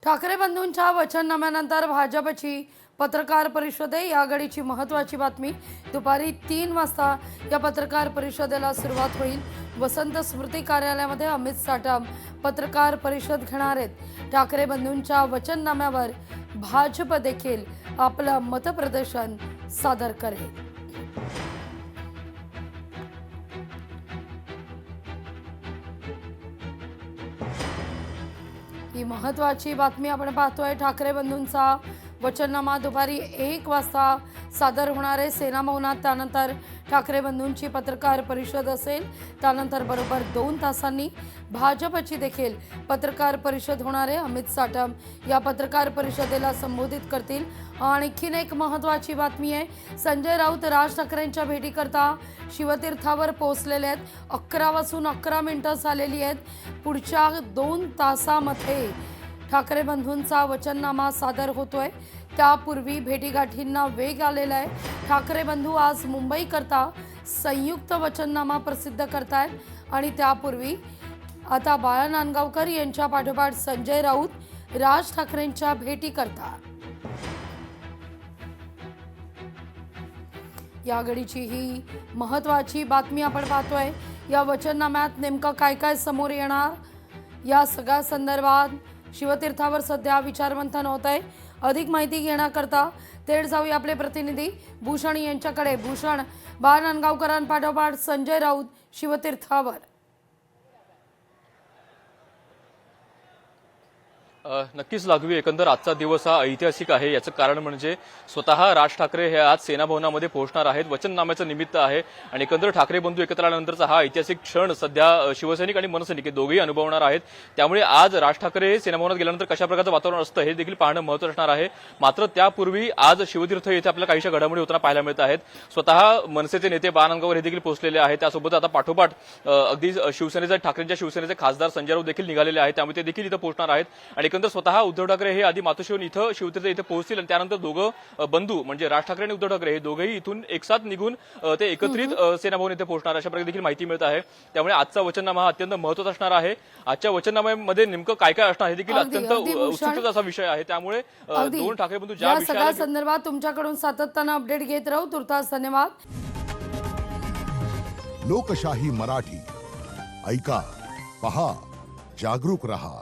ठाकरे बंधूंच्या वचननाम्यानंतर भाजपची पत्रकार परिषद आहे। या घडीची महत्त्वाची बातमी, दुपारी 3 वाजता या पत्रकार परिषदेला सुरुवात होईल। वसंत स्मृती कार्यालयामध्ये अमित साटम पत्रकार परिषद घेणार आहेत। ठाकरे बंधूंच्या वचननाम्यावर भाजप देखील आपलं मतप्रदर्शन सादर करेल। ही महत्त्वाची बातमी आपण पाहतोय। ठाकरे बंधूंचा वचननामा दुपारी 1 वाजता सादर होणार आहे सेना भवनात। त्यानंतर ठाकरे बंधूंची पत्रकार परिषद असेल। त्यानंतर बरोबर 2 तासांनी भाजपची देखील पत्रकार परिषद होणार आहे। अमित साटम या पत्रकार परिषदेला संबोधित करतील। आणखीन एक महत्त्वाची बातमी आहे, संजय राऊत राज ठाकरेंच्या भेटीकरता शिवतीर्थावर पोहोचलेले आहेत। 11 वाजून 11 मिनिटं झालेली आहेत। पुढच्या 2 तासामध्ये ठाकरे बंधूंचा वचननामा सादर होतोय। त्यापूर्वी भेटीगाठींना वेग आलेला आहे। ठाकरे बंधू आज मुंबई करता संयुक्त वचननामा प्रसिद्ध करतायत आणि त्यापूर्वी आता बाळा नांदगावकर यांच्या पाठोपाठ संजय राऊत राज ठाकरेंच्या भेटी करता। या घडीची ही महत्त्वाची बातमी आपण पाहतोय। या वचननाम्यात नेमकं काय काय समोर येणार, या सगळ्या संदर्भात शिवतीर्थावर सध्या विचारमंथन होत आहे। अधिक माहिती घेण्याकरता थेट जाऊया आपले प्रतिनिधी भूषण यांच्याकडे। भूषण, बाळा नांदगावकरांपाठोपाठ संजय राऊत शिवतीर्थावर। नक्कीच लागवी, एकंदर आजचा दिवस हा ऐतिहासिक आहे। याचं कारण म्हणजे स्वतः राज ठाकरे हे आज सेना भवनामध्ये पोहोचणार आहेत। वचननाम्याचं निमित्त आहे आणि एकंदर ठाकरे बंधू एकत्र आल्यानंतरचा हा ऐतिहासिक क्षण सध्या शिवसैनिक आणि मनसैनिक हे दोघेही अनुभवणार आहेत। त्यामुळे आज राज ठाकरे हे सेना भवनात गेल्यानंतर कशा प्रकारचं वातावरण असतं हे देखील पाहणं महत्त्वाचं असणार आहे। मात्र त्यापूर्वी आज शिवतीर्थ येथे आपल्याला काहीशा घडामोडी होताना पाहायला मिळत आहेत। स्वतः मनसेचे नेते बाळा नांदगावकर हे देखील पोहोचलेले आहेत। त्यासोबत आता पाठोपाठ अगदी शिवसेनेचे ठाकरेंच्या शिवसेनेचे खासदार संजय राऊत देखील निघालेले आहेत। त्यामुळे ते देखील इथं पोहोचणार आहेत आणि एकंदर स्वतः उद्धव ठाकरे हे आधी मातोश्रीहून इथं शिवतीर्थ इथे पोहोचतील आणि त्यानंतर दोघं बंधू म्हणजे राज ठाकरे आणि उद्धव ठाकरे हे दोघेही इथून एकसाथ निघून ते एकत्रित सेना भवन इथे पोहोचणार अशा प्रकारे देखील माहिती मिळत आहे। त्यामुळे आजचा वचननामा हा अत्यंत महत्त्वाचा असणार आहे। आजच्या वचननाम्यामध्ये नेमकं काय काय असणार हे देखील अत्यंत उत्सुकतेचा असा विषय आहे। त्यामुळे दोन ठाकरे बंधू ज्या सगळ्या संदर्भात तुमच्याकडून सातत्याने अपडेट घेत राहू। तुर्तास धन्यवाद। लोकशाही मराठी ऐका, पहा, जागरूक रहा।